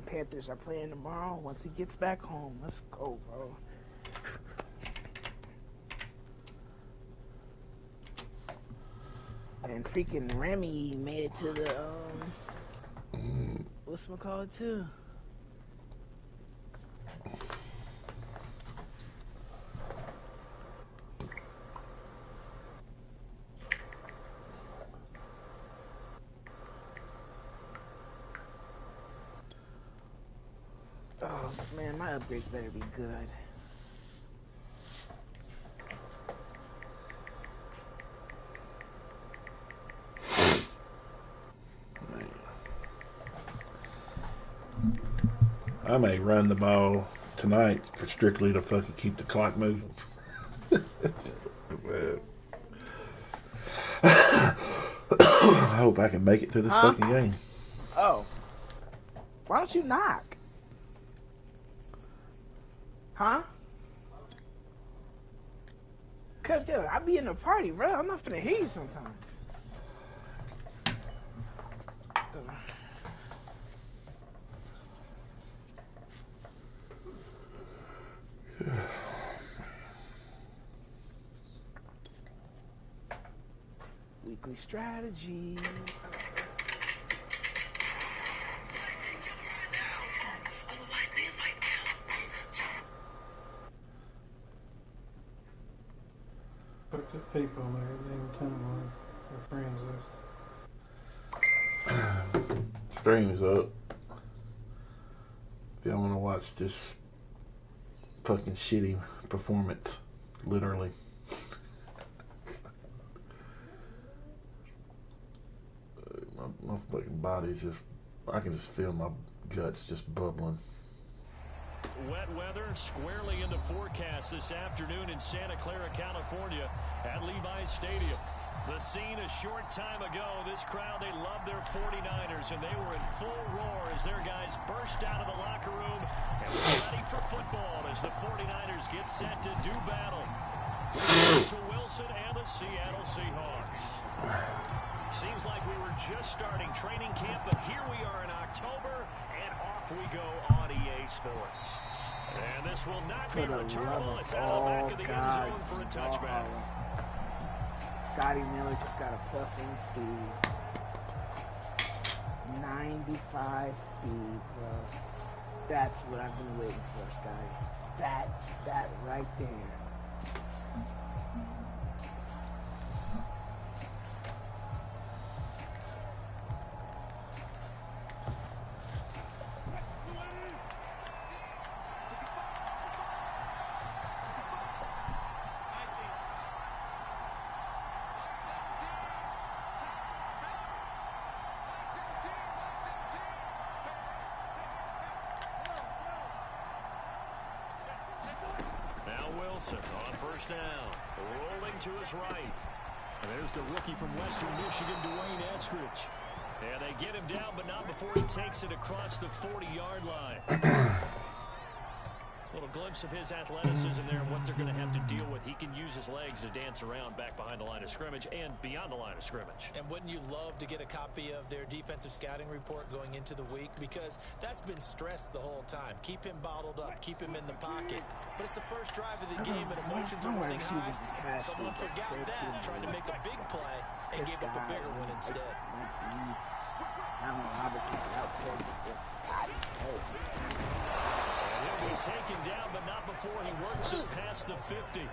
Panthers are playing tomorrow. Once he gets back home, let's go, bro. And freaking Remy made it to the whatchamacallit too. Oh man, my upgrades better be good. I may run the ball tonight for strictly to fucking keep the clock moving. I hope I can make it through this fucking game. Oh. Why don't you knock? Huh? Cause dude, I be in the party, bro. I'm not finna hear you sometimes. Weekly strategy. Put the people on there, name timeline, their friends list. Stream's up. If y'all want to watch this fucking shitty performance, literally. My fucking body's just, I can just feel my guts just bubbling. Wet weather squarely in the forecast this afternoon in Santa Clara, California at Levi's Stadium. The scene a short time ago, this crowd, they love their 49ers, and they were in full roar as their guys burst out of the locker room and ready for football as the 49ers get set to do battle with Russell Wilson and the Seattle Seahawks. Seems like we were just starting training camp, but here we are in October, and off we go on EA Sports. And this will not be returnable. It's out of the back of the end zone for a touchback. Scotty Miller just got a +1 speed. 95 speed, bro. That's what I've been waiting for, Scotty. That's that right there. Wilson on first down, rolling to his right. And there's the rookie from Western Michigan, Dwayne Eskridge. And they get him down, but not before he takes it across the 40-yard line. A little glimpse of his athleticism there and what they're going to have to deal with. He can use his legs to dance around back behind the line of scrimmage and beyond the line of scrimmage. And wouldn't you love to get a copy of their defensive scouting report going into the week? Because that's been stressed the whole time. Keep him bottled up. Keep him in the pocket. But it's the first drive of the game and emotions are running high. Someone forgot that, trying to make a big play and gave up a bigger one instead. He'll be taken down, but not before he works it past the 50.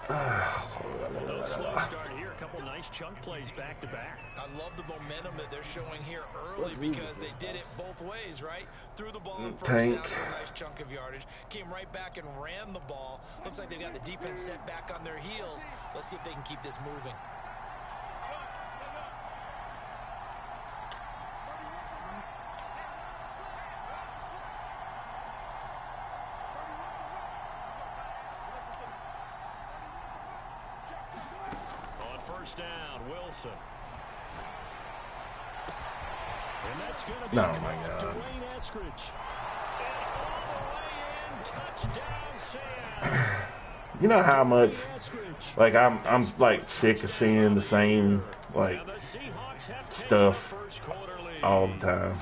A slow start here. A couple nice chunk plays back to back. I love the momentum that they're showing here early because they did it both ways, right? Threw the ball in first down for a nice chunk of yardage. Came right back and ran the ball. Looks like they got the defense set back on their heels. Let's see if they can keep this moving. Down, Wilson. And that's going to be Dwayne Eskridge. And all the way in, touchdown, Seattle. You know how much, like, I'm like sick of seeing the same, like, stuff all the time.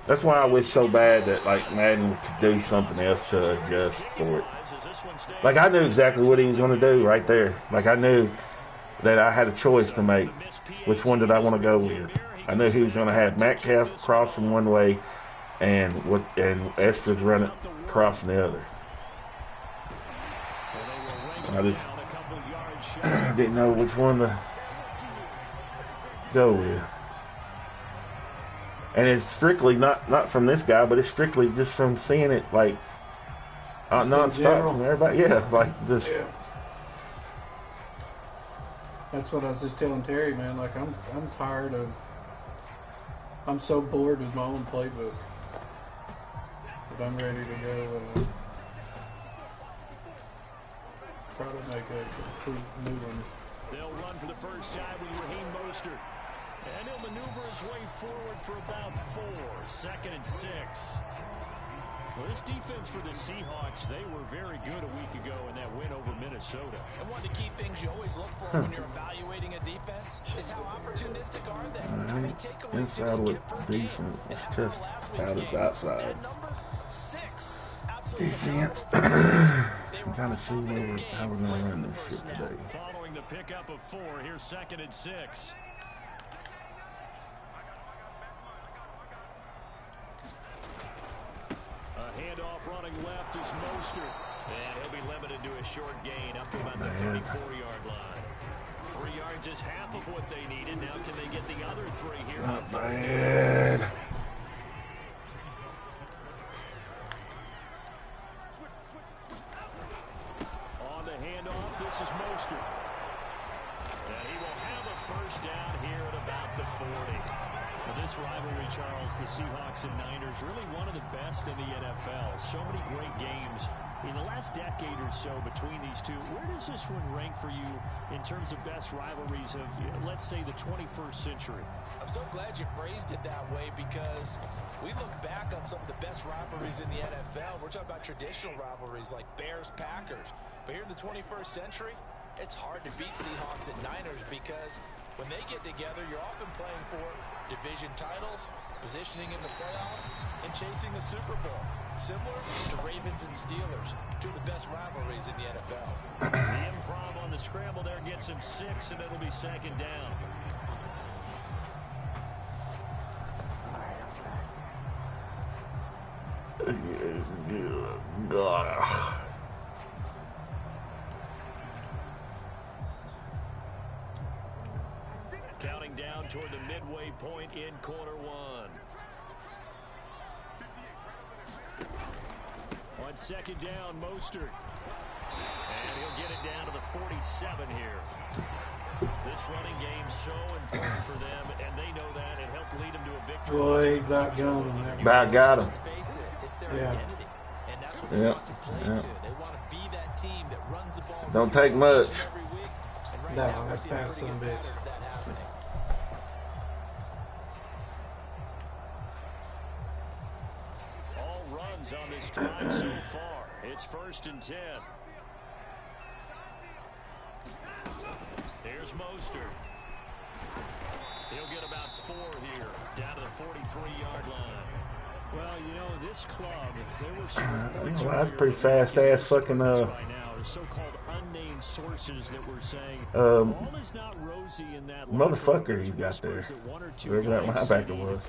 That's why I wish so bad that like Madden could do something else to adjust for it. Like I knew exactly what he was going to do right there. Like I knew that I had a choice to make. Which one did I want to go with? I knew he was going to have Metcalf crossing one way, and Esther's running crossing the other. I just didn't know which one to go with. And it's strictly not from this guy, but it's strictly just from seeing it like non-stop from everybody. Yeah, like just. Yeah. That's what I was just telling Terry, man. Like I'm tired of. I'm so bored with my own playbook that I'm ready to go try to make a complete new one. They'll run for the first time with Raheem Mostert. And he'll maneuver his way forward for about 4. 2nd and 6. Well, this defense for the Seahawks, they were very good a week ago in that win over Minnesota. And one of the key things you always look for when you're evaluating a defense is how opportunistic are they? How many takeaways inside do they get per game? decent. It's And just after how last it's week's game, outside. at number 6, absolutely Defense. phenomenal. I'm trying to see how we're going to run this shit today. Following the pickup of 4, here's 2nd and 6. A handoff running left is Mostert. And he'll be limited to a short gain up to about the 34-yard line. 3 yards is half of what they needed. Now can they get the other 3 here? Not bad. On the handoff, this is Mostert. And he will have a first down here at about the 40. Well, this rivalry, Charles, the Seahawks and Niners, really one of the best in the NFL. So many great games in the last decade or so between these two. Where does this one rank for you in terms of best rivalries of, let's say, the 21st century? I'm so glad you phrased it that way because we look back on some of the best rivalries in the NFL. We're talking about traditional rivalries like Bears-Packers. But here in the 21st century, it's hard to beat Seahawks and Niners because when they get together, you're often playing for division titles, positioning in the playoffs, and chasing the Super Bowl. Similar to Ravens and Steelers, 2 of the best rivalries in the NFL. The improv on the scramble there gets him 6, and it'll be 2nd down. Counting down toward the midway point in quarter 1. On 2nd down, Mostert. And he'll get it down to the 47 here. This running game so important for them, and they know that. It helped lead them to a victory. Boy, that gun. About got him. Let's face it, it's their Yeah. identity. And that's what they Yeah. want to play Yeah. to. They want to be that team that runs the ball. Don't take much. Every week. And right No, now, we're that's seeing a past pretty some good bitch. pattern of that happening. All runs on this drive so far. It's 1st and 10. Here's Mostert. He'll get about 4 here, down to the 43-yard line. Well, you know, this club, there were some reports That's pretty fast-ass fucking, by now, so-called unnamed sources that were saying all is not rosy in that motherfucker he got there. Wherever that linebacker was.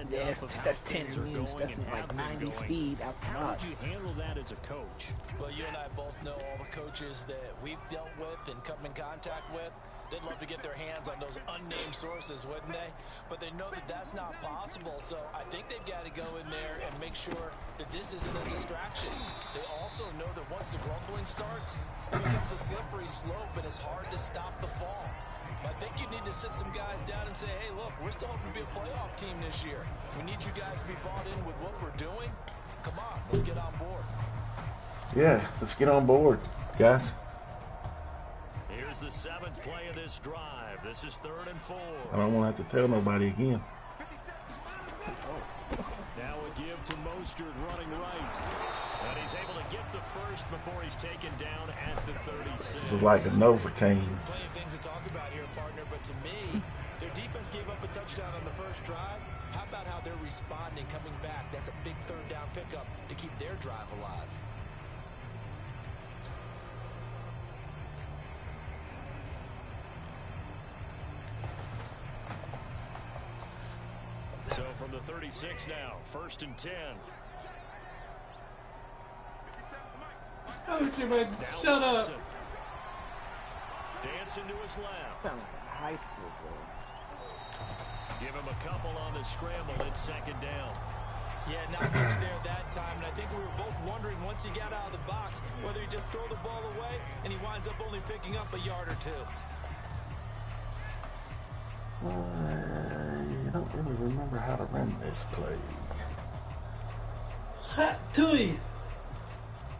Yeah, that's 10 means that's like 90 speed out the How box. would you handle that as a coach? Well, you and I both know all the coaches that we've dealt with and come in contact with. They'd love to get their hands on those unnamed sources, wouldn't they? But they know that that's not possible, so I think they've got to go in there and make sure that this isn't a distraction. They also know that once the grumbling starts, it becomes a slippery slope and it's hard to stop the fall. I think you need to sit some guys down and say, hey, look, we're still hoping to be a playoff team this year. We need you guys to be bought in with what we're doing. Come on, let's get on board. Yeah, let's get on board, guys. Here's the 7th play of this drive. This is 3rd and 4. I don't want to have to tell nobody again. Now a give to Mostert running right. And he's able to get the first before he's taken down at the 36. This is like a Novocaine. Plenty of things to talk about here, partner, but to me, their defense gave up a touchdown on the first drive. How about how they're responding, coming back? That's a big third down pickup to keep their drive alive. So from the 36 now, 1st and 10. Oh, man, shut up. Dancing to his left. Sounds like a high school boy. Give him a couple on the scramble. It's 2nd down. Yeah, not much there that time, and I think we were both wondering once he got out of the box whether he just throw the ball away and he winds up only picking up a yard or 2. I don't really remember how to run this play. Hot tui.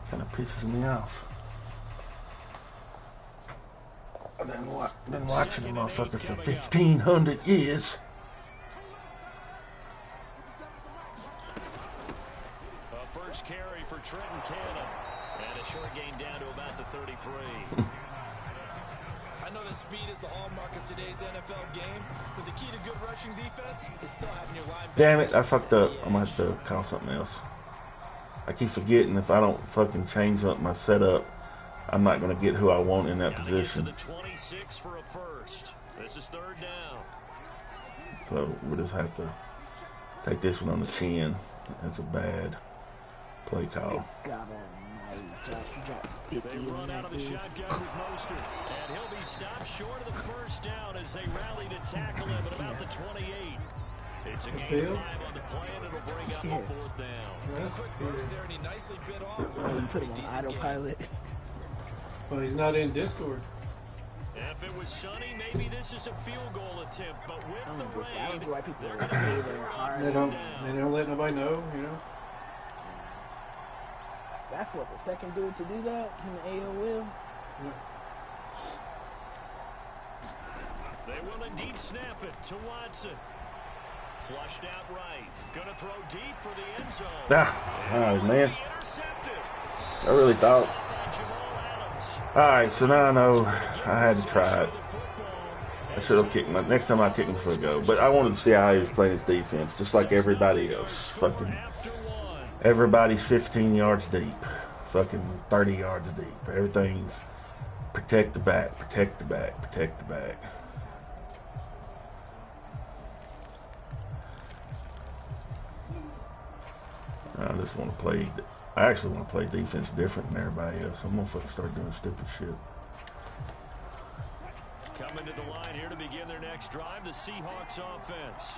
Kind of pisses me off. I've been watching the motherfucker for 1,500 years. A first carry for Trenton Cannon. And a short gain down to about the 33. I know that speed is the hallmark of today's NFL game, but the key to good rushing defense is still having your line. Damn it, I fucked up. I'm gonna have to call something else. I keep forgetting if I don't fucking change up my setup, I'm not gonna get who I want in that position. The 26 for a first. This is 3rd down. So we'll just have to take this one on the chin. That's a bad play call. God almighty, Josh, you got 50 They in run that out of the dude. shotgun with Mostert. And he'll be stopped short of the 1st down as they rally to tackle him at about the 28. It's a gain of 5 on the play, and it'll bring up a 4th down. Quick burst there, and he nicely bit off. Oh, you put him on autopilot. Well, he's not in Discord. If it was sunny, maybe this is a field goal attempt, but with I the don't know, I rain, don't know why people they're are going to pay move their their hard. They don't let nobody know, you know. That's what, the second dude to do that in the AOL? They will indeed snap it to Watson. Flushed out right. Gonna throw deep for the end zone. Oh, man. Intercepted. I really thought. Jamal Adams. Alright, so now I know I had to try it. I should have kicked my. Next time I kick him for a go. But I wanted to see how he was playing his defense, just like everybody else. Fucking. Everybody's 15 yards deep. Fucking 30 yards deep. Everything's protect the back, protect the back, protect the back. I just want to play. I actually want to play defense different than everybody else. I'm gonna fucking start doing stupid shit. Coming to the line here to begin their next drive, the Seahawks offense.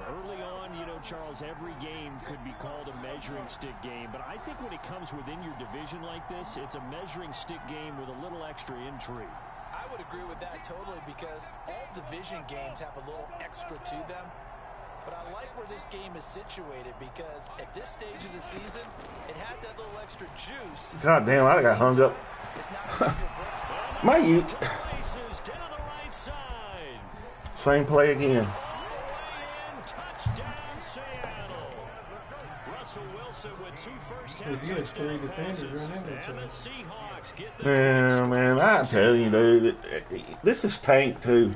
Early on, you know, Charles, every game could be called a measuring stick game, but I think when it comes within your division like this, it's a measuring stick game with a little extra intrigue. I would agree with that totally because all division games have a little extra to them. But I like where this game is situated because at this stage of the season, it has that little extra juice. God damn, I got hung up. It's not My you. Places down the right side. Same play again. And touchdown, Seattle. Russell Wilson with 2 first-half Dude, you had 3 touchdown defenders passes. run into each And the other. Seahawks get the Yeah, man, I tell you, dude, this is tank too.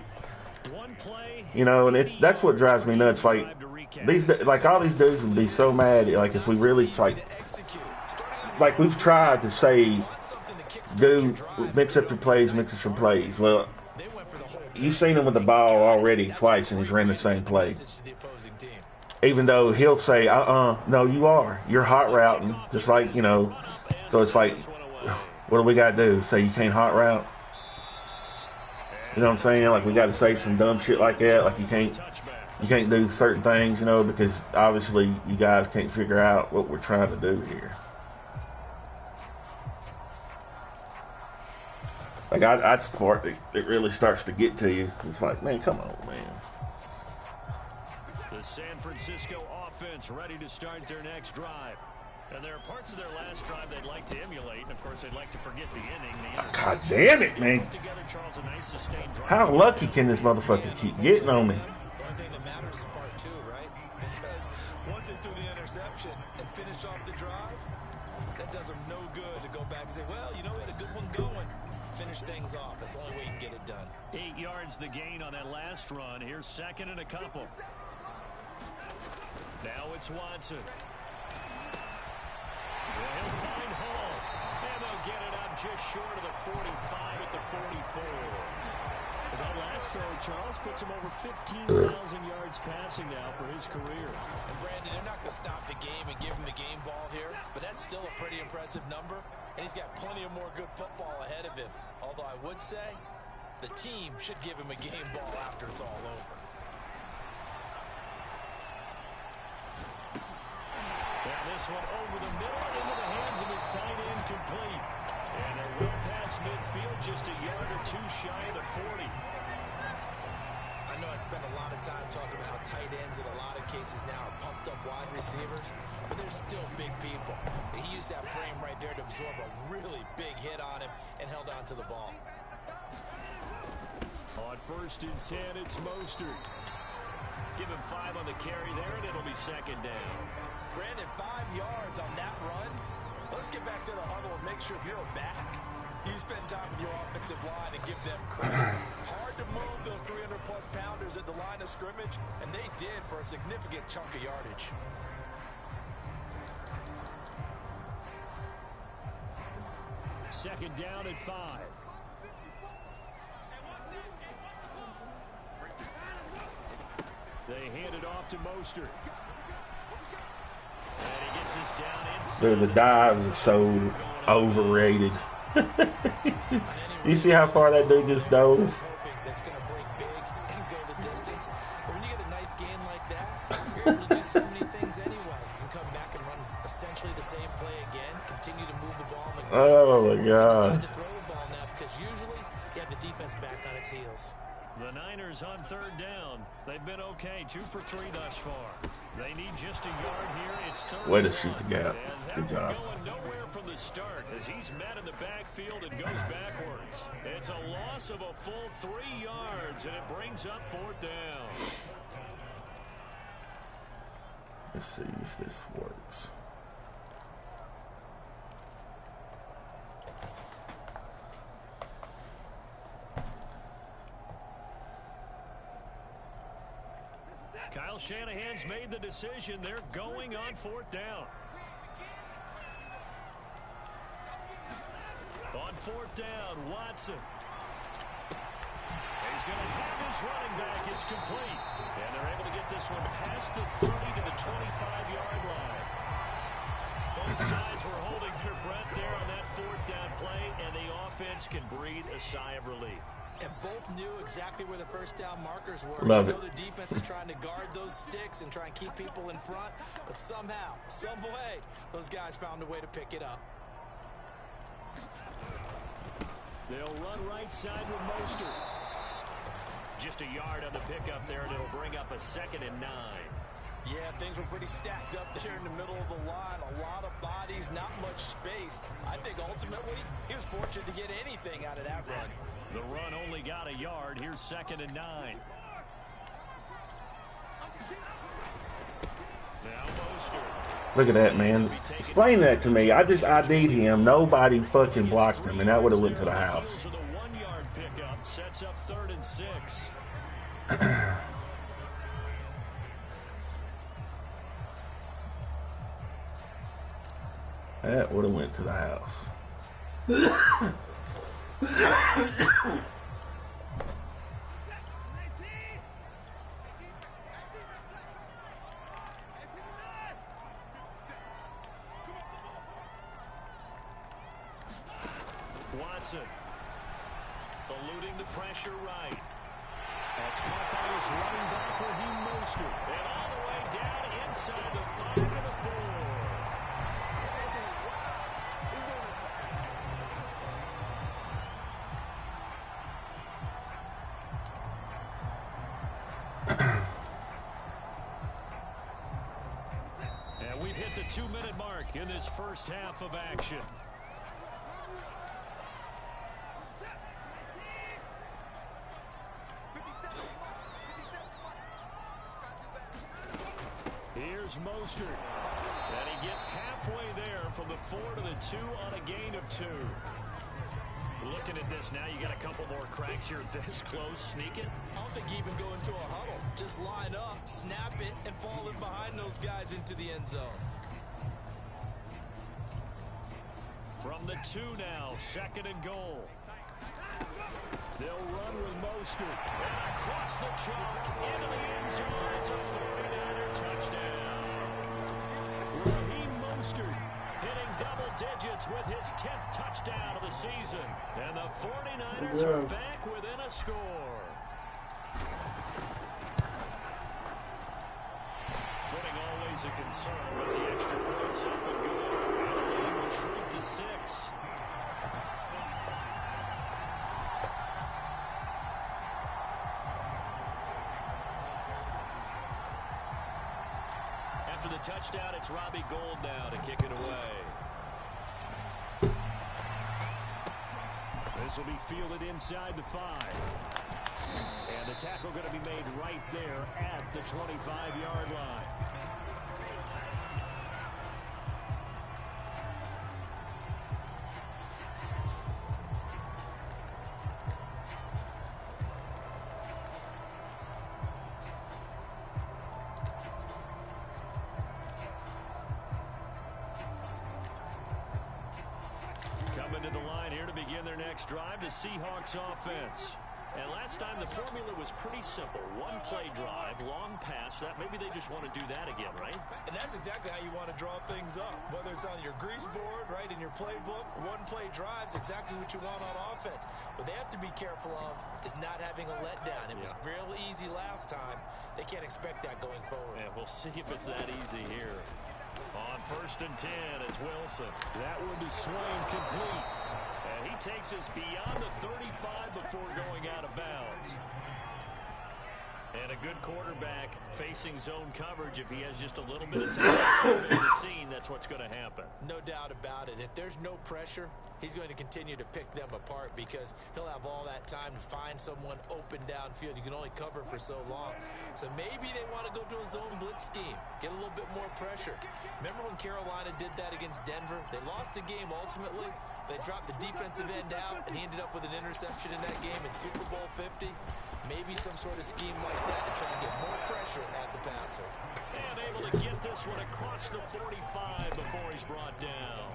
one play. You know, and that's what drives me nuts. Like all these dudes would be so mad. Like if we really like we've tried to say, dude, mix up your plays, mix up your plays. Well, you've seen him with the ball already twice, and he's ran the same play. Even though he'll say, no, you are. You're hot routing, just like, you know. So it's like, what do we got to do? Say you can't hot route? You know what I'm saying? Like we got to say some dumb shit like that. Like you can't do certain things, you know, because obviously you guys can't figure out what we're trying to do here. Like that's the part that really starts to get to you. It's like, man, come on, man. The San Francisco offense ready to start their next drive. And there are parts of their last drive they'd like to emulate, and of course they'd like to forget the inning. God damn it, man. How lucky can this motherfucker keep getting on me? The only thing that matters is part 2, right? Because once they threw the interception and finished off the drive, that does them no good to go back and say, well, you know, we had a good one going. Finish things off. That's the only way you can get it done. 8 yards the gain on that last run. Here's 2nd and a couple. Now it's Watson. He'll find Hall. And they'll get it up just short of the 45 at the 44. That last throw, Charles, puts him over 15,000 yards passing now for his career. And Brandon, they're not going to stop the game and give him the game ball here, but that's still a pretty impressive number, and he's got plenty of more good football ahead of him. Although I would say the team should give him a game ball after it's all over. And this one over the middle and into the hands of his tight end, complete. And they're well past midfield, just a yard or two shy of the 40. I know I spend a lot of time talking about how tight ends in a lot of cases now are pumped up wide receivers, but they're still big people. He used that frame right there to absorb a really big hit on him and held on to the ball. On 1st and 10, it's Mostert. Give him 5 on the carry there, and it'll be 2nd down. Brandon, 5 yards on that run. Let's get back to the huddle and make sure you're back. You spend time with your offensive line and give them credit. Hard to move those 300-plus pounders at the line of scrimmage, and they did for a significant chunk of yardage. Second down at 5. They hand it off to Mostert. And he gets this down inside. Dude, the dives are so overrated. You see how far that dude just dove? That's going to break big and go the distance. But when you get a nice gain like that, you're able to do so many things anyway. You can come back and run essentially the same play again, continue to move the ball in the ground. Oh my God. Decide to throw the ball now because usually you have the defense back on its heels. The Niners on 3rd down. They've been okay, 2 for 3 thus far. They need just a yard here. It's 3rd. Way to shoot the gap. Good job. Going nowhere from the start as he's met in the backfield and goes backwards. It's a loss of a full 3 yards, and it brings up 4th down. Let's see if this works. Kyle Shanahan's made the decision. They're going on 4th down. On 4th down, Watson. He's going to have his running back. It's complete. And they're able to get this one past the 30 to the 25-yard line. Both sides were holding their breath there on that 4th down play, and the offense can breathe a sigh of relief. And both knew exactly where the 1st down markers were. Love I know it. the defense is trying to guard those sticks and try and keep people in front, but somehow, some way, those guys found a way to pick it up. They'll run right side with Mostert. Just a yard on the pickup there, and it'll bring up a 2nd and 9. Yeah, things were pretty stacked up there in the middle of the line. A lot of bodies, not much space. I think ultimately he was fortunate to get anything out of that run. The run only got a yard. Here's 2nd and 9. Now Mostert. Look at that, man. Explain that to me. I just ID'd him. Nobody fucking blocked him, and that would have went to the house. The 1-yard pickup sets up 3rd and 6. That would have went to the house. Watson eluding the pressure right. That's caught by his running back, Raheem Mostert. And all the way down inside the 5 to the 4. And we've hit the 2-minute mark in this first half of action. Here's Mostert. And he gets halfway there from the 4 to the 2 on a gain of 2. Looking at this now, you got a couple more cracks here this close. Sneak it. I don't think you even go into a huddle. Just line up, snap it, and fall in behind those guys into the end zone. From the 2 now, 2nd and goal. They'll run with Mostert. And across the chalk, into the end zone. It's a 49er touchdown. Raheem Mostert hitting double digits with his 10th touchdown of the season. And the 49ers are back within a score. Footing always a concern, but the extra points up and good. And the lead will shrink to 6. After the touchdown, it's Robbie Gould now to kick it away. This will be fielded inside the 5. And the tackle going to be made right there at the 25-yard line. Coming to the line here to begin their next drive, the Seahawks offense. And last time the formula was pretty simple. One play drive, long pass. That maybe they just want to do that again, right? And that's exactly how you want to draw things up. Whether it's on your grease board, right, in your playbook, one play drive's exactly what you want on offense. What they have to be careful of is not having a letdown. It was real easy last time. They can't expect that going forward. Yeah, we'll see if it's that easy here. On 1st and 10, it's Wilson. That one to Swain complete. And he takes us beyond the 35 before going out of bounds. And a good quarterback facing zone coverage. If he has just a little bit of time to survey the scene, that's what's going to happen. No doubt about it. If there's no pressure, he's going to continue to pick them apart because he'll have all that time to find someone open downfield. You can only cover for so long. So maybe they want to go to a zone blitz scheme, get a little bit more pressure. Remember when Carolina did that against Denver? They lost the game ultimately. They dropped the defensive end out, and he ended up with an interception in that game in Super Bowl 50. Maybe some sort of scheme like that to try to get more pressure at the passer. And able to get this one across the 45 before he's brought down.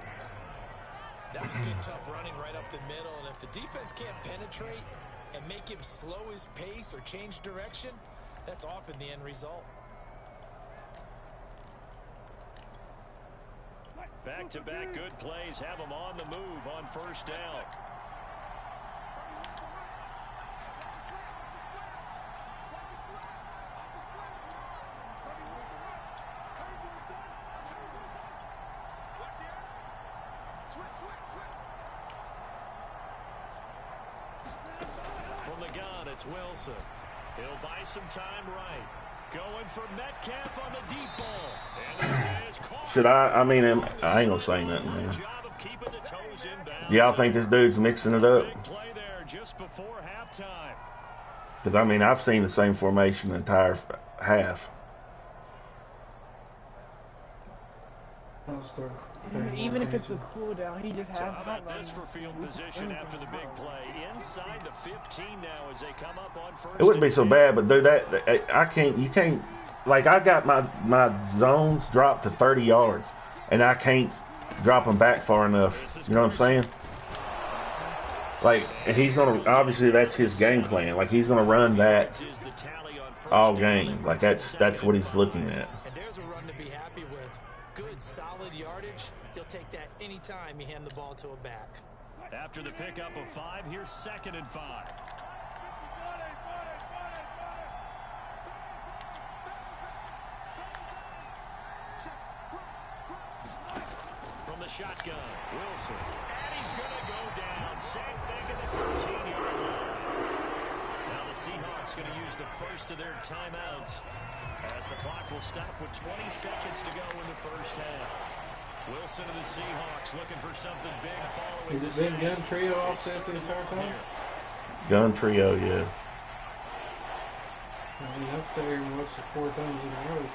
That was good, tough running right up the middle. And if the defense can't penetrate and make him slow his pace or change direction, that's often the end result. Back-to-back good plays have him on the move on 1st down. From the gun, it's Wilson. He'll buy some time right. Going for Metcalf on the deep ball. And this is caught. Should I mean, I ain't gonna say nothing, man. Y'all think this dude's mixing it up? Big play there just before halftime. Because, I mean, I've seen the same formation the entire half. Even if it's a cool down, he just has. So how about this for field position after the big play? Inside the 15 now as they come up on 1st. It wouldn't be so bad, but dude, you can't, like, I got my zones dropped to 30 yards, and I can't drop them back far enough. You know what I'm saying? Like, he's going to, obviously that's his game plan. Like, he's going to run that all game. Like, that's what he's looking at. And there's a run to be happy with. Good, solid yardage. He'll take that anytime you hand the ball to a back. After the pickup of 5, here's 2nd and 5. From the shotgun, Wilson. And he's going to go down. Sacked back at the 13-yard line. Now the Seahawks going to use the first of their timeouts as the clock will stop with 20 seconds to go in the 1st half. Wilson and the Seahawks looking for something big following. Has it been gun trio offset the entire time? Gun trio, yeah. I mean, I've sat here and watched it 4 times in a row.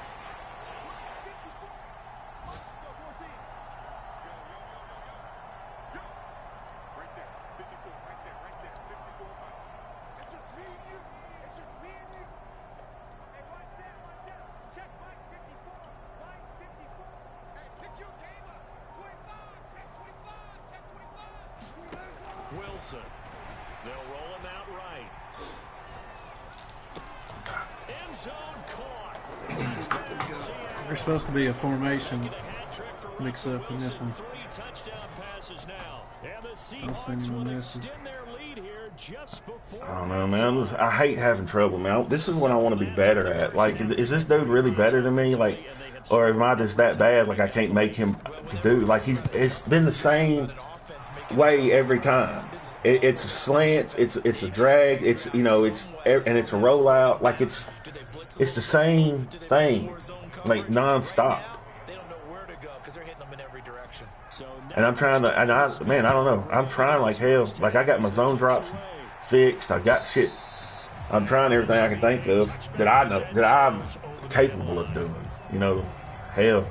Wilson. They'll roll him out right. End zone caught. There's supposed to be a formation mix-up in this one. I'll send him a message. I don't know, man. I hate having trouble, man. This is what I want to be better at. Like, is this dude really better than me? Like, or am I just that bad? Like, I can't make him do. Like, it's been the same way every time. It's a slant. It's a drag. It's and it's a rollout. Like, it's the same thing, like nonstop. And I'm trying to, I don't know. I'm trying like hell. Like, I got my zone drops fixed. I got shit. I'm trying everything I can think of that I know that I'm capable of doing. Hell.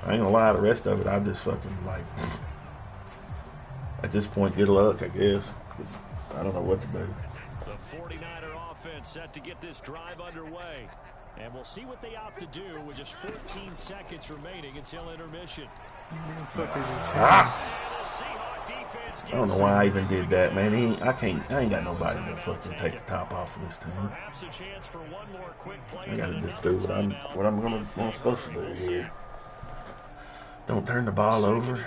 I ain't gonna lie. The rest of it, I just fucking like. At this point, good luck, I guess. 'Cause I don't know what to do. The 49er offense set to get this drive underway. And we'll see what they opt to do with just 14 seconds remaining until intermission. I don't know why I even did that, man. I ain't got nobody to fucking take the top off of this team. I gotta just do what I'm supposed to do here. Don't turn the ball over.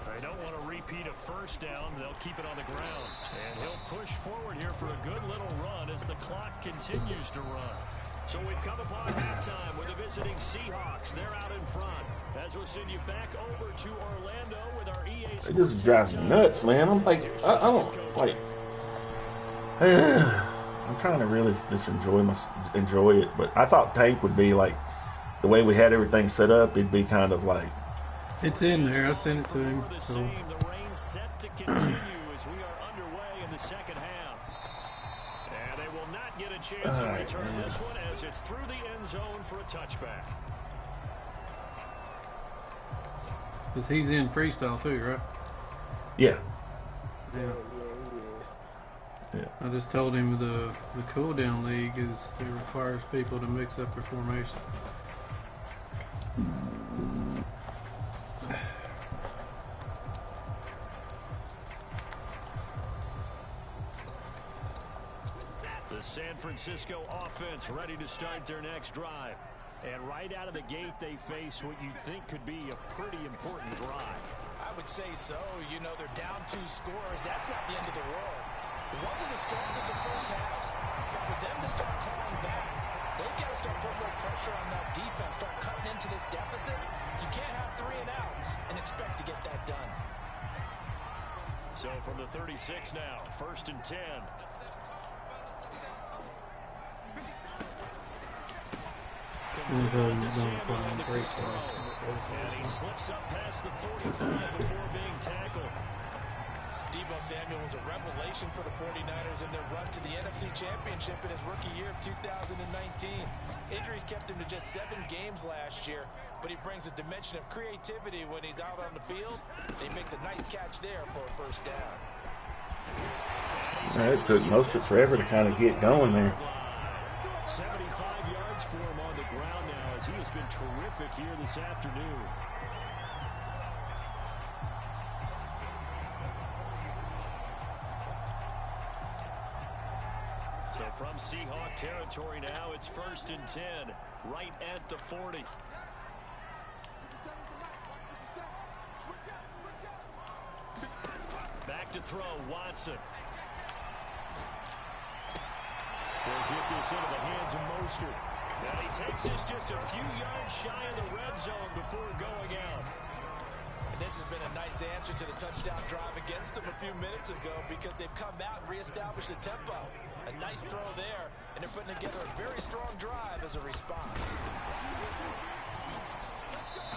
They don't want to repeat a first down. They'll keep it on the ground. And he'll push forward here for a good little run as the clock continues to run. So we've come upon halftime with the visiting Seahawks. They're out in front. As we'll send you back over to Orlando with our EA Sports. It just drives me nuts, man. I'm like, I don't like. I'm trying to really just enjoy it, but I thought Tank would be like the way we had everything set up. It'd be kind of like. It's in there. I sent it to him. So. The rain set to continue as we are underway in the second half. And they will not get a chance to return this one as it's through the end zone for a touchback. Because he's in freestyle too, right? Yeah. Yeah. Yeah. I just told him the cool down league it requires people to mix up their formation. The San Francisco offense ready to start their next drive. And right out of the gate, they face what you think could be a pretty important drive. I would say so. They're down 2 scores. That's not the end of the world. It wasn't the strongest of first halves, but for them to start calling back, they've got to start putting more pressure on that defense, start cutting into this deficit. You can't have 3 and outs and expect to get that done. So from the 36 now, 1st and 10. And he slips up past the 45 before being tackled. Deebo Samuel was a revelation for the 49ers in their run to the NFC Championship in his rookie year of 2019. Injuries kept him to just 7 games last year, but he brings a dimension of creativity when he's out on the field. He makes a nice catch there for a first down. It took most of it forever to kind of get going there. 75 yards for him on the ground now as he has been terrific here this afternoon. So from Seahawk territory now, it's 1st and 10, right at the 40. Back to throw, Watson. They'll get this into the hands of Mostert. And he takes this just a few yards shy of the red zone before going out. And this has been a nice answer to the touchdown drive against them a few minutes ago because they've come out and reestablished the tempo. A nice throw there, and they're putting together a very strong drive as a response.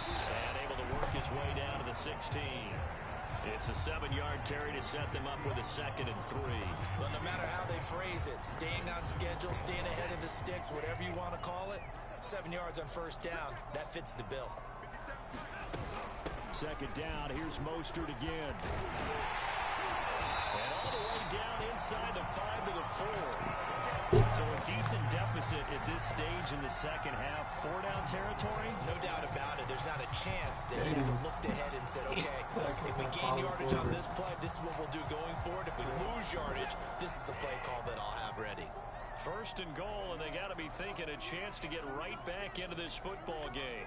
And able to work his way down to the 16. It's a 7-yard carry to set them up with a 2nd and 3. Well, no matter how they phrase it, staying on schedule, staying ahead of the sticks, whatever you want to call it, 7 yards on 1st down, that fits the bill. 2nd down, here's Mostert again. And all the way down inside the 5 to the 4. So a decent deficit at this stage in the second half. 4-down territory? No doubt about it. There's not a chance that he hasn't looked ahead and said, okay, if we gain yardage on this play, this is what we'll do going forward. If we lose yardage, this is the play call that I'll have ready. First and goal, and they got to be thinking a chance to get right back into this football game.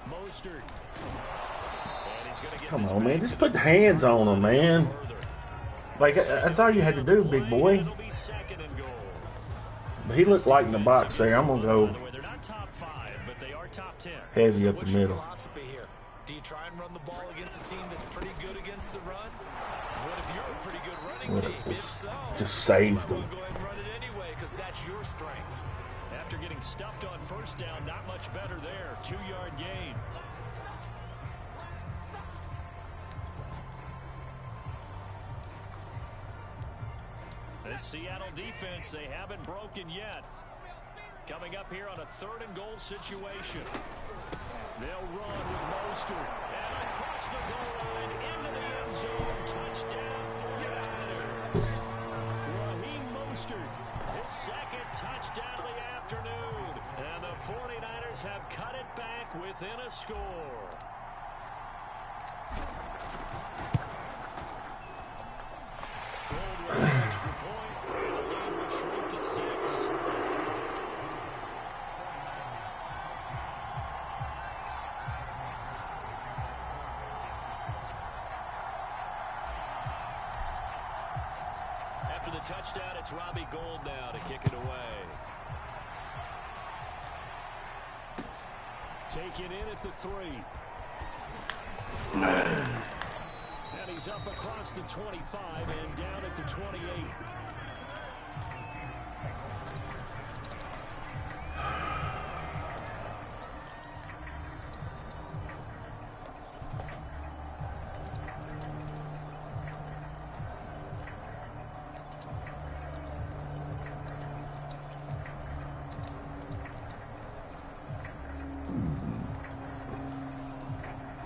Mostert. And he's going to get Come on, man. Just put the hands on him, man. Like, that's all you had to do, big boy. But he looked light in the box there. I'm going to go They're not top 5, but they are top 10. heavy up the What's your middle. philosophy here? Do you try and run the ball against a team that's pretty good against the run? What if you're a pretty good running team? If so, Just saved them. go ahead and run it anyway because that's your strength. After getting stuffed on first down, not much better there. 2-yard gain. The Seattle defense, they haven't broken yet. Coming up here on a 3rd and goal situation. They'll run with Mostert. And across the goal line, into the end zone. Touchdown, 49ers. Raheem Mostert, his 2nd touchdown of the afternoon. And the 49ers have cut it back within a score. Gold with an extra point. And the lead will shrink to 6. After the touchdown, it's Robbie Gould now to kick it away. Taken in at the 3. And he's up across the 25 and down at the 28.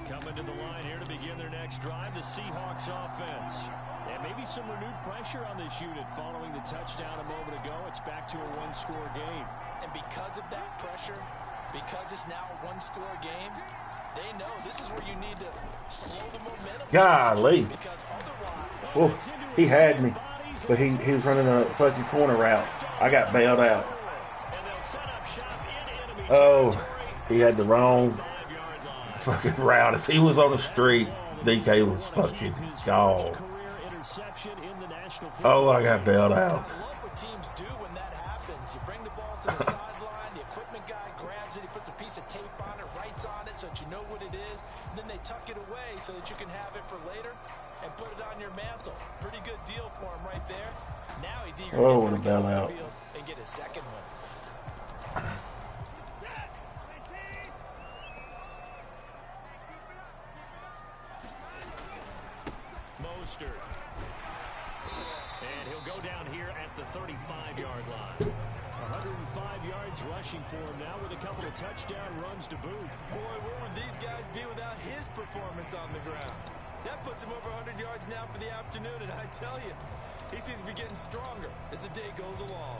Coming to the line here to begin their next drive, the Seahawks offense. And maybe some renewed pressure on this unit following the touchdown a moment ago. It's back to a 1-score game. And because of that pressure, because it's now a 1-score game, they know this is where you need to slow the momentum. Golly. Because otherwise, Oh, he had me. But he was running a fucking corner route. I got bailed out. And they'll set up shop in enemy Oh, territory. he had the wrong 5-yard line. fucking route. If he was on the street, DK was fucking gone. Career interception in the National Oh, I got bailed out. I love what teams do when that happens. You bring the ball to the sideline, the equipment guy grabs it, he puts a piece of tape on it, writes on it so that you know what it is, and then they tuck it away so that you can have it for later and put it on your mantle. Pretty good deal for him right there. Now he's eager Oh, to what a get bail on the out. field and get his second one. Mostert. And he'll go down here at the 35-yard line. 105 yards rushing for him now with a couple of touchdown runs to boot. Boy, where would these guys be without his performance on the ground? That puts him over 100 yards now for the afternoon, and I tell you, he seems to be getting stronger as the day goes along.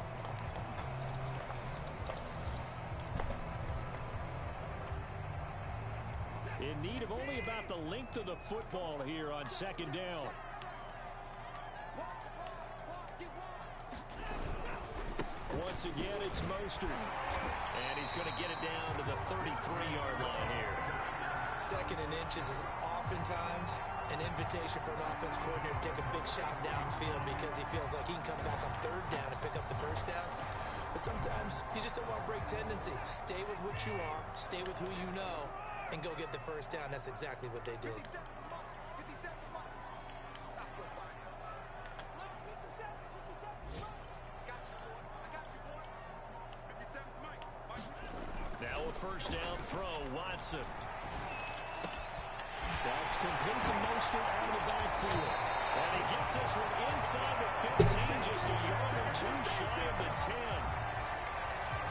In need of only about the length of the football here on 2nd down. Once again, it's Mostert. And he's going to get it down to the 33-yard line here. 2nd and inches is oftentimes an invitation for an offense coordinator to take a big shot downfield because he feels like he can come back on 3rd down and pick up the 1st down. But sometimes you just don't want to break tendency. Stay with what you are, stay with who you know, and go get the 1st down. That's exactly what they did. Now a 1st down throw, Watson. That's complete to Mostert out of the backfield. And he gets this one inside the 15, just a yard or 2 shy of the 10.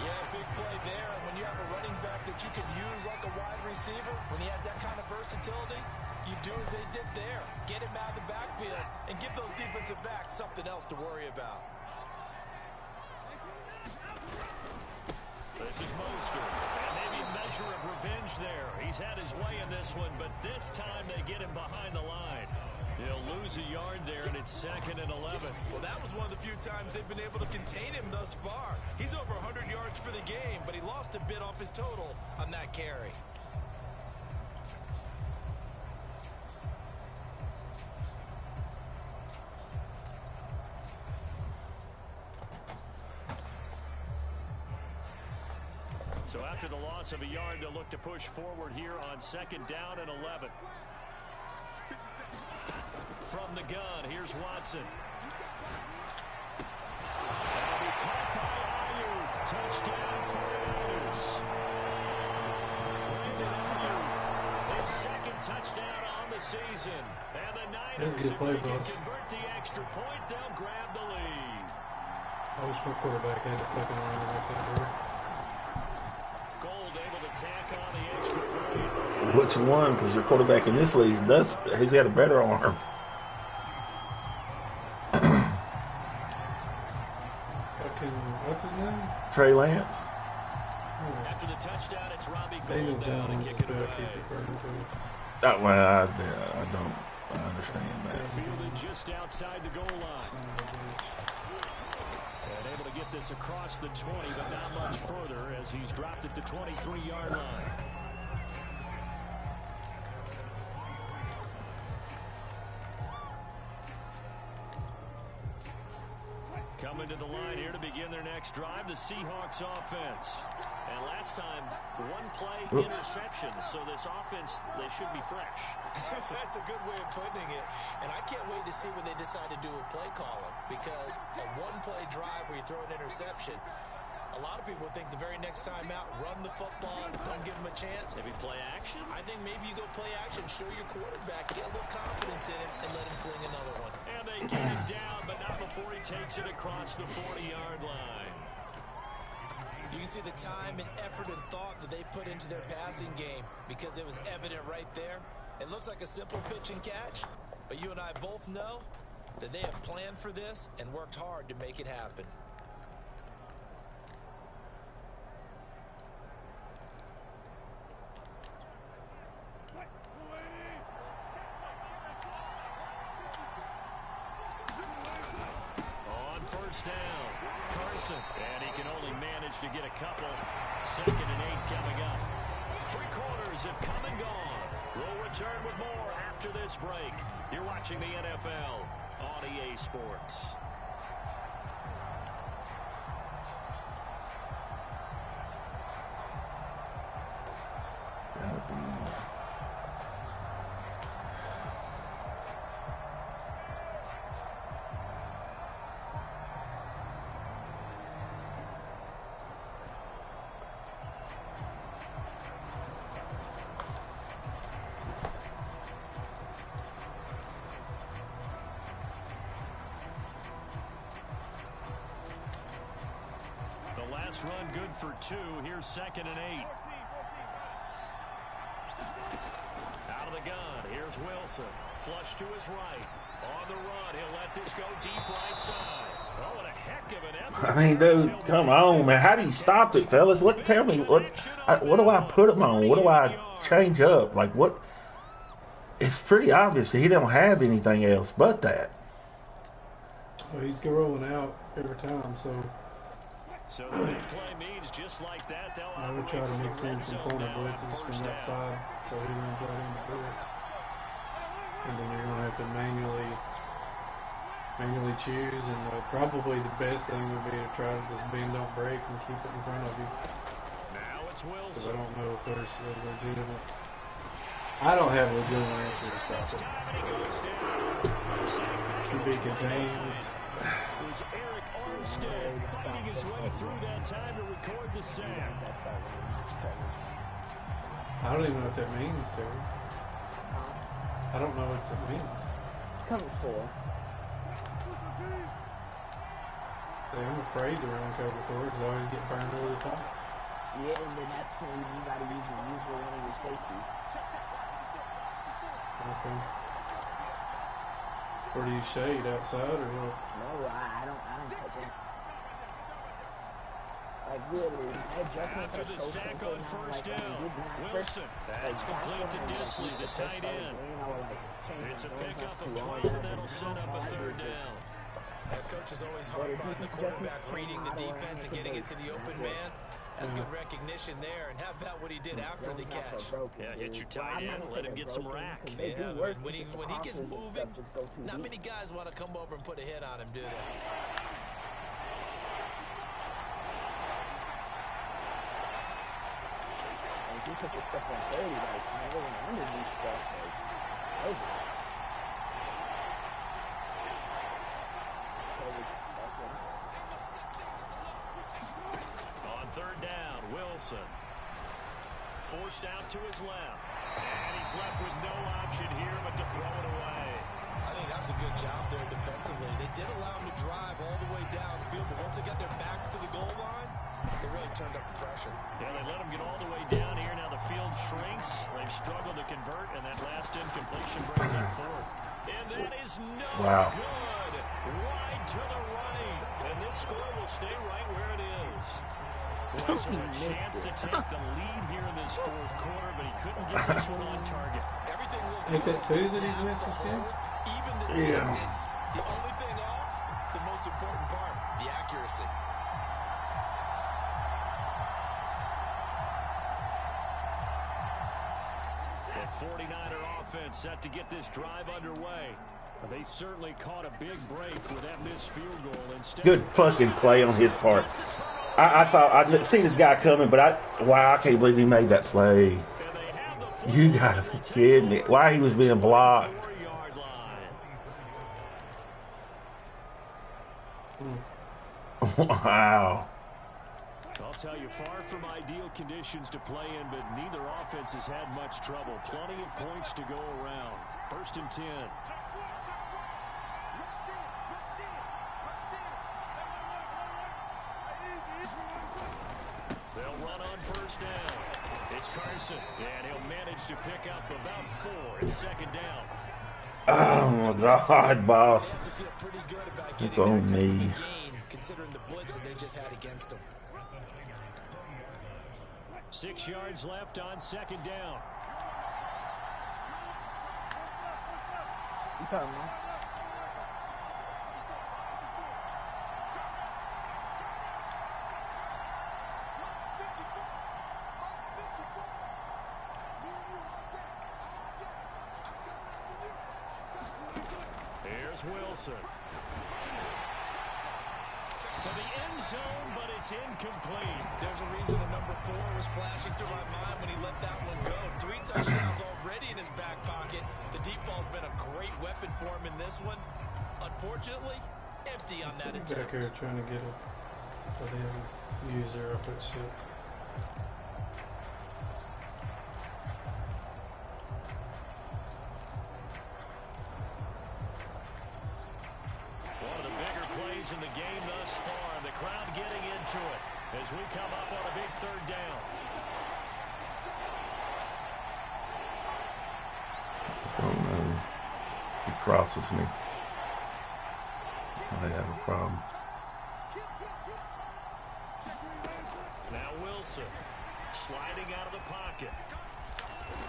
Yeah, big play there. And when you have a running back that you can use like a wide receiver, when he has that kind of versatility, You do as they did there. Get him out of the backfield and give those defensive backs something else to worry about. This is Mostert, and maybe a measure of revenge there. He's had his way in this one, but this time they get him behind the line. He'll lose a yard there, and it's 2nd and 11. Well, that was one of the few times they've been able to contain him thus far. He's over 100 yards for the game, but he lost a bit off his total on that carry. So after the loss of a yard, they'll look to push forward here on 2nd down and 11. From the gun, here's Watson. That'll be caught by Ayuk. Touchdown 49ers. His 2nd touchdown on the season. And the Niners, if they can convert the extra point, they'll grab the lead. I wish my quarterback had a fucking line like that, bro. Gold able to tack on the extra point. Which one? Because your quarterback in this league he's got a better arm. What's his name? Trey Lance. After the touchdown, it's Robbie Daniel Gold now to Jones kick is it away. Well, I understand that. Fielded just outside the goal line. And able to get this across the 20, but not much further as he's dropped at the 23-yard line. Coming to the line here to begin their next drive, the Seahawks offense. And last time, one play interception, so this offense, they should be fresh. That's a good way of putting it. And I can't wait to see what they decide to do with play calling, because a one-play drive where you throw an interception, a lot of people think the very next time out, run the football, don't give them a chance. Maybe play action? I think maybe you go play action, show your quarterback, get a little confidence in him, and let him fling another one. And they get him down, but not before he takes it across the 40-yard line. You can see the time and effort and thought that they put into their passing game because it was evident right there. It looks like a simple pitch and catch, but you and I both know that they have planned for this and worked hard to make it happen. On first down, Carson, and he can only manage to get a couple. 2nd and 8 coming up. 3 quarters have come and gone. We'll return with more after this break. You're watching the NFL on EA Sports. Last run good for 2. Here's 2nd and 8. Out of the gun. Here's Wilson. Flush to his right. On the run. He'll let this go deep right side. Oh, what a heck of an effort. I mean, dude, come on, man. How do you stop it, fellas? Tell me, what do I put him on? What do I change up? Like, what? It's pretty obvious that he don't have anything else but that. Well, he's rolling out every time, so the big play means just like that, they'll I would try to mix in some corner blitzes from that side, so he runs right into blitz. And then you're going to have to manually choose, and probably the best thing would be to try to just bend, don't break, and keep it in front of you. Now it's Wilson. Because I don't know if there's a legitimate... I don't have a legitimate answer to stop it. QB contains... Was Eric Armstead fighting his way through that time to record the sack. I don't even know what that means, Terry. I don't know what that means. Coming for. I'm afraid to run cover 4 because I always get burned over the top. Yeah, and then that's when you got to use one of your safeties. Okay. Where do you shade, outside or what? No, I don't touch it. Like really, After the sack on first down, Wilson. That's complete to Disley, the tight end. It's a pickup of 12, and that'll set up a third down. That coach is always hard on the quarterback, reading the defense and getting it to the open man. That's good recognition there. And how about what he did after the catch? Yeah, hit your tight end, let him get some rack. Yeah, when he gets moving, not many guys want to come over and put a hit on him, do they? He took his stuff on 30, like, I wasn't underneath stuff, like, over. On third down, Wilson. Forced out to his left. And he's left with no option here but to throw it away. I think that was a good job there defensively. They did allow him to drive all the way down the field, but once they got their backs to the goal line, they really turned up the pressure. Yeah, they let him get all the way down here. Now the field shrinks. They've struggled to convert, and that last incompletion brings up fourth. And that is no good. Wide to the right. And this score will stay right where it is. Wilson a chance to take the lead here in this fourth quarter, but he couldn't get this one on target. Everything looked Ain't good. that two that he's missed this game? Even the distance, the only thing off, the most important part, the accuracy. And 49er offense set to get this drive underway. They certainly caught a big break with that missed field goal. Good fucking play on his part. I thought I'd seen this guy coming, but I can't believe he made that play. You gotta be kidding me. Why he was being blocked. Wow. I'll tell you, far from ideal conditions to play in, but neither offense has had much trouble. Plenty of points to go around. 1st and 10. They'll run on first down. It's Carson, and he'll manage to pick up about 4. It's 2nd down. Oh my God, boss. It's on me. Considering the blitz that they just had against them. 6 yards left on 2nd down. You talking about? Here's Wilson. To the end zone, but it's incomplete. There's a reason the number 4 was flashing through my mind when he let that one go. 3 touchdowns already in his back pocket. The deep ball's been a great weapon for him in this one. Unfortunately, empty on that attempt. Back here trying to get a user up at shit. One of the bigger plays in the game thus far. The crowd getting into it as we come up on a big 3rd down. Just don't know if he crosses me. I have a problem. Now Wilson sliding out of the pocket.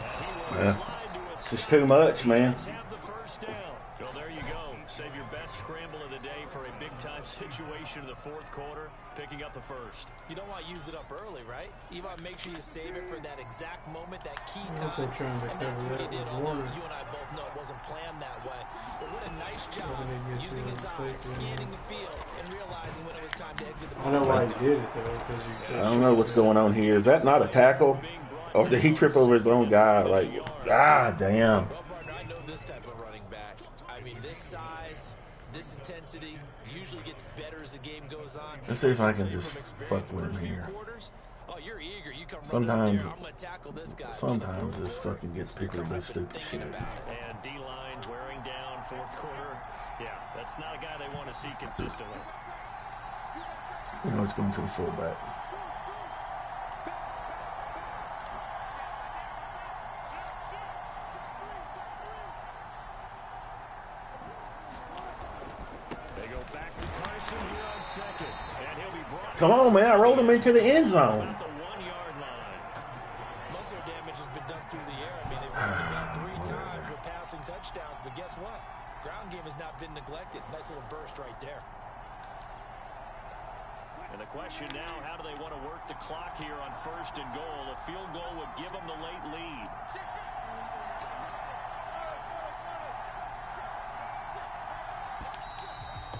And he will slide to It's just too much, man. Let's have the 1st down. Well, there you go. Save your best scramble of the day for a big-time situation in the 4th quarter, picking up the 1st. You don't want to use it up early, right? You want to make sure you save it for that exact moment, that key time. Also trying to And that's cover what he that did, with although Warner. you and I both know it wasn't planned that way. But what a nice job Probably need to get using to his the eyes, plate, scanning the field, and realizing when it was time to exit the I know why he did it though, because you. I don't know what's going on here. Is that not a tackle? Or did he trip over his own guy? Like, damn. Well, partner, I know this type of running back. I mean, this size, this intensity usually gets better as the game goes on. Let's see if I can tell you just from fuck experience, with first him few here. quarters, oh, you're eager. You come running up Sometimes, there, I'm going to tackle this guy. sometimes this fucking gets people to do stupid shit. And D-line wearing down 4th quarter. Yeah, that's not a guy they want to see consistently. You know, it's going to the fullback. Come on, man. I rolled him into the end zone. At the 1-yard line. Most of their damage has been done through the air. I mean, they've only got 3 times with passing touchdowns, but guess what? Ground game has not been neglected. Nice little burst right there. And the question now, how do they want to work the clock here on 1st and goal? A field goal would give them the late lead.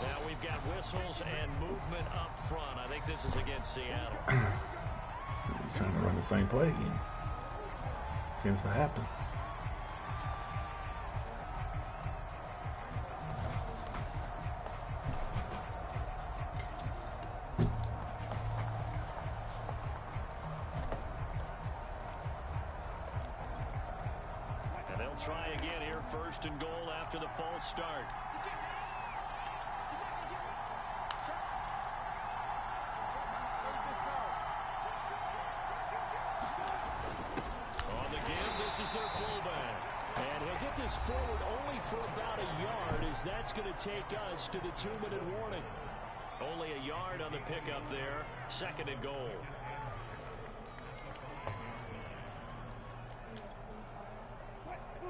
Now we've got whistles and movement up front. I think this is against Seattle. He's trying to run the same play again. Tends to happen. And they'll try again here, 1st and goal after the false start. This is their fullback. And he'll get this forward only for about a yard, as that's going to take us to the 2-minute warning. Only a yard on the pickup there. 2nd and goal.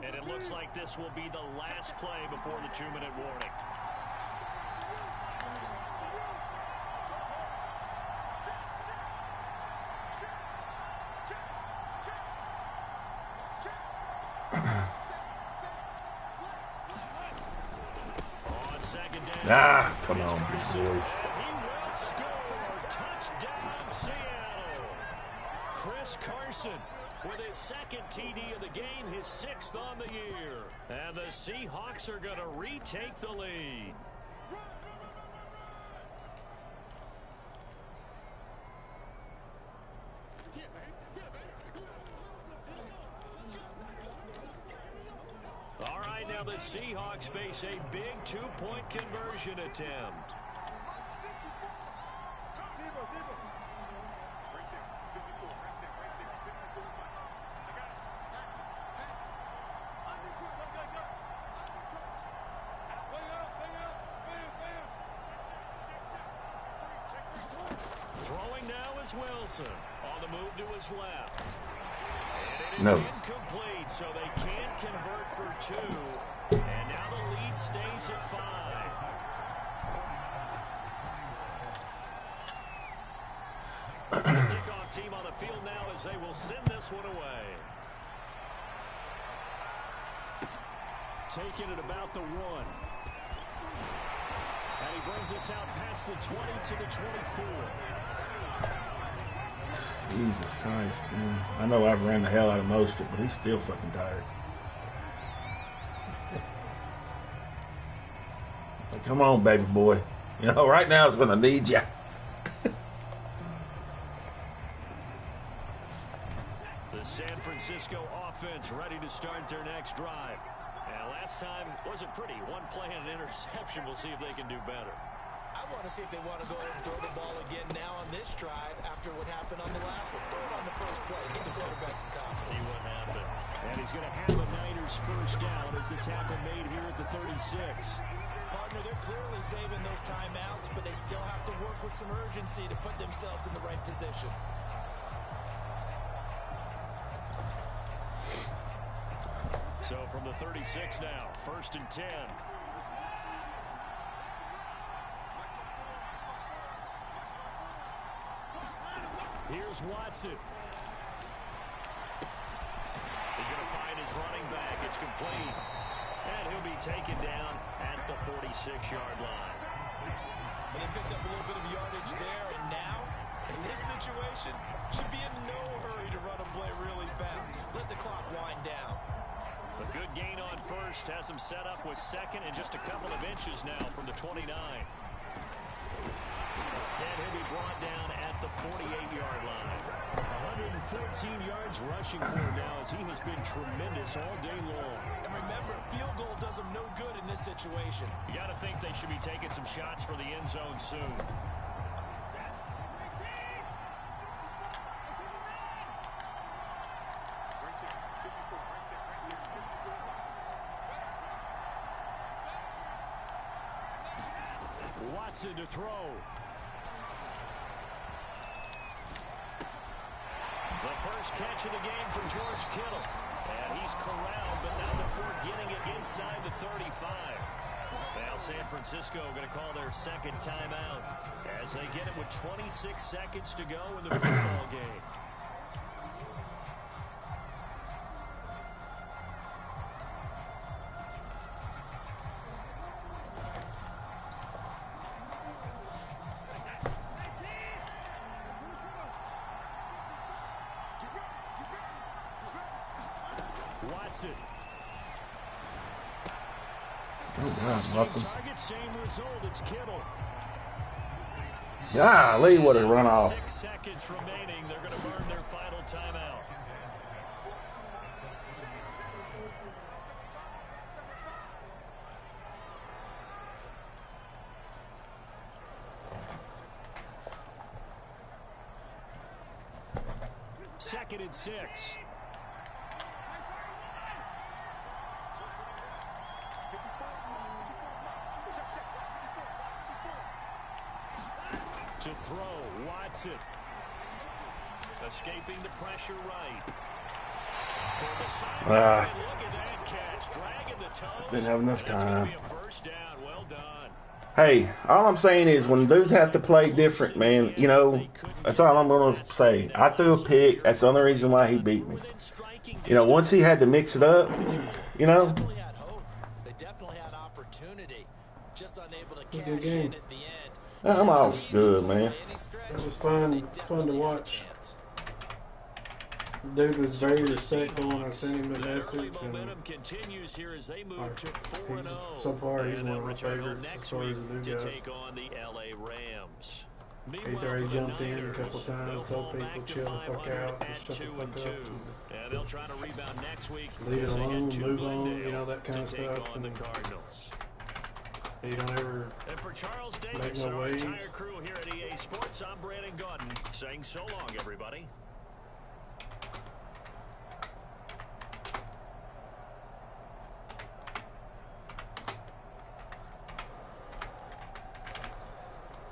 And it looks like this will be the last play before the 2-minute warning. Come on, big boys. He will score. Touchdown, Seattle. Chris Carson with his 2nd TD of the game, his 6th on the year. And the Seahawks are going to retake the lead. All right, now the Seahawks face a big 2-point conversion attempt. Throwing now is Wilson. On the move to his left. And it is incomplete, so they can't convert for 2. And now the lead stays at 5. Kickoff team on the field now as they will send this one away. Taking it about the 1. And he brings us out past the 20 to the 24. Jesus Christ, man. I know I've ran the hell out of most of it, but he's still fucking tired. Come on, baby boy. You know, right now is when I need you. The San Francisco offense ready to start their next drive. And last time wasn't pretty. 1 play and an interception. We'll see if they can do better. I want to see if they want to go ahead and throw the ball again now on this drive after what happened on the last one. Throw it on the first play. Get the quarterback some confidence. See what happens. And he's going to have the Niners first down as the tackle made here at the 36. Partner, they're clearly saving those timeouts, but they still have to work with some urgency to put themselves in the right position. So from the 36 now, 1st and 10. Here's Watson. He's going to find his running back. It's complete. And he'll be taken down at the 46-yard line. And they picked up a little bit of yardage there, and now, in this situation, should be in no hurry to run a play really fast. Let the clock wind down. A good gain on 1st. Has him set up with 2nd and just a couple of inches now from the 29. And he'll be brought down at the 48-yard line. 114 yards rushing for him now as he has been tremendous all day long. And remember, field goal does him no good in this situation. You got to think they should be taking some shots for the end zone soon. Watson to throw. first catch of the game for George Kittle. And he's corralled, but not before getting it inside the 35. Now San Francisco going to call their second timeout as they get it with 26 seconds to go in the football game. Watson. Watson. Target, same result. It's Kittle. Golly, what a run off. 6 seconds remaining. They're going to burn their final timeout. Second and 6. To throw, Watson. Escaping the pressure right. For the side. Look at that catch. Dragging the toes. Didn't have enough time. That's gonna be a first down. Well done. Hey, all I'm saying is when dudes have to play different, man, you know, that's all I'm going to say. I threw a pick. That's the only reason why he beat me. You know, once he had to mix it up, you know. They definitely had opportunity. Just unable to cash in at the end. I'm all good, man. That was fun to watch. The dude was very respectful, and I sent him a message. Momentum continues here as they move to 4-0. So far, he's one of my return favorites next as far as week the new to guys. take on the LA Rams. He's already jumped in a couple times, told people chill the fuck out, just shut the fuck up. And they'll try to rebound next week. Leave it as they alone, get to move on, Glendale you know, that kind of to take stuff. on the And Cardinals. he don't ever And for Charles make Davis, no our waves. entire crew here at EA Sports, I'm Brandon Gordon saying so long, everybody.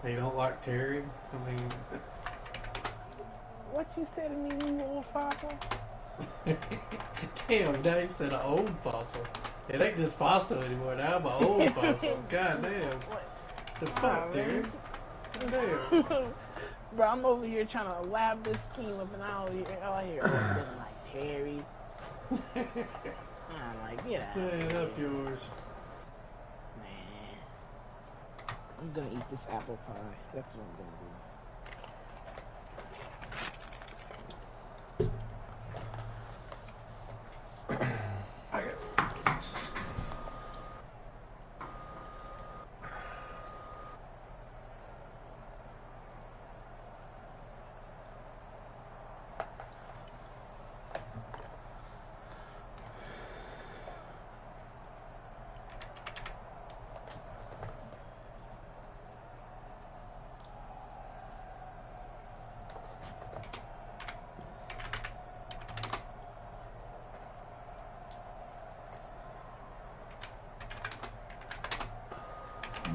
He don't like Terry. I mean, What you said to me, you little fossil? damn, now he said an old fossil. It ain't just fossil anymore. Now I'm an old fossil. God damn. The fuck, dude? Damn. Bro, I'm over here trying to lab this scheme up, and all I hear is like Terry. I'm like, get out. Man, up yours. Man, I'm gonna eat this apple pie. That's what I'm gonna do. I got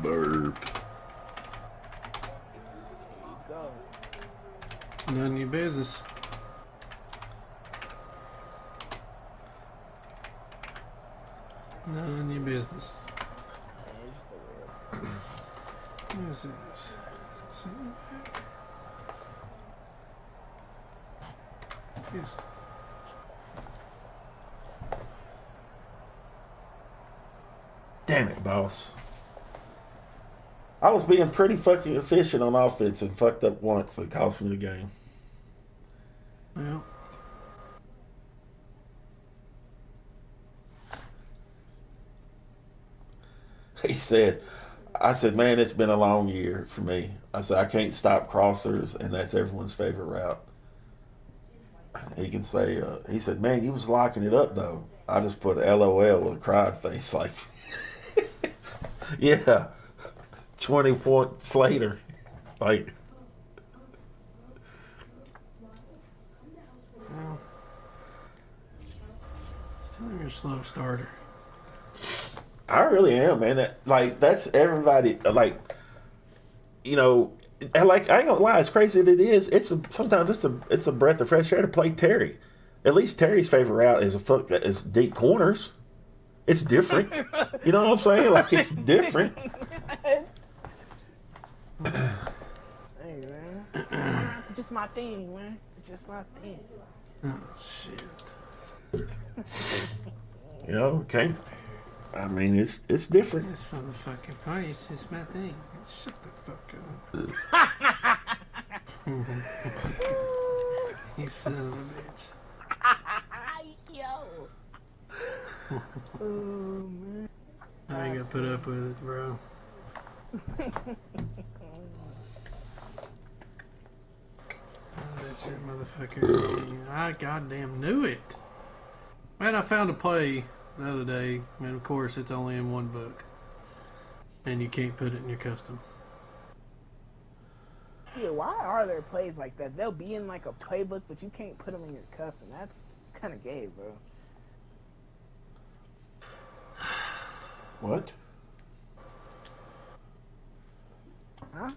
Burp. Go. none of your business. None of your business. What is this? Yes. Damn it, boss. I was being pretty fucking efficient on offense and fucked up once. It cost me the game. Well, He said, I said, man, it's been a long year for me. I said, I can't stop crossers, and that's everyone's favorite route. He can say, he said, man, you was locking it up, though. I just put LOL with a cried face. Like, yeah, 20 points later. Like, well, still you're a slow starter. I really am, man. That's everybody. Like, you know, like I ain't gonna lie, as crazy as it is, sometimes it's a breath of fresh air to play Terry. At least Terry's favorite route is deep corners. It's different. You know what I'm saying? Like it's different. Hey man, it's just my thing, man. It's just my thing. Oh shit. You know, okay. I mean, it's different. This motherfucking party is just my thing. Shut the fuck up. You son of a bitch. Yo. Oh man. I ain't gonna put up with it, bro. That's your motherfucker. I goddamn knew it. Man, I found a play the other day, and of course it's only in one book. And you can't put it in your custom. Yeah, why are there plays like that? They'll be in like a playbook, but you can't put them in your custom. That's kind of gay, bro. What? Huh?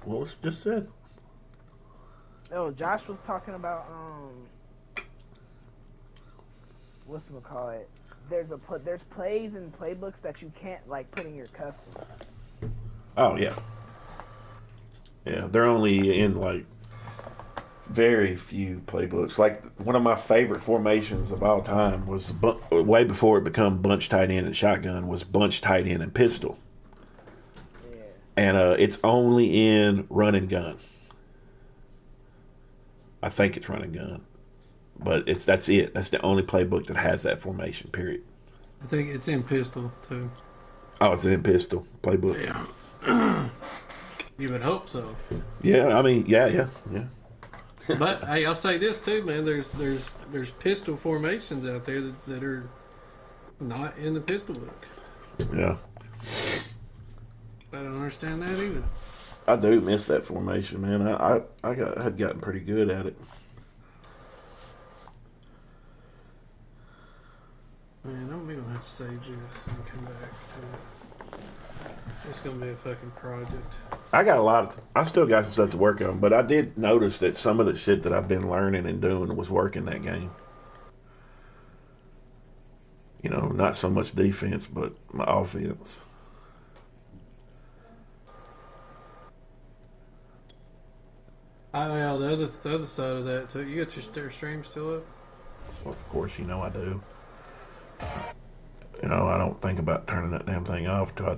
What was just said? Oh, Josh was talking about whatchamacallit. There's plays and playbooks that you can't like put in your custom. Oh yeah. Yeah, they're only in like very few playbooks. Like one of my favorite formations of all time was way before it became bunch tight end and shotgun was bunch tight end and pistol. Yeah. And it's only in run and gun. I think it's run and gun, but that's it. That's the only playbook that has that formation. Period. I think it's in pistol too. Oh, it's in pistol playbook. Yeah. You would hope so. Yeah, I mean, yeah. But hey, I'll say this too, man. There's pistol formations out there that are not in the pistol book. Yeah. I don't understand that either. I do miss that formation, man. I had gotten pretty good at it. Man, we don't have to save this and come back to it. It's gonna be a fucking project. I still got some stuff to work on, but I did notice that some of the shit that I've been learning and doing was working that game. You know, not so much defense, but my offense. Oh, yeah, the other side of that too. You got your stream still up? Well, of course, you know I do. You know, I don't think about turning that damn thing off till I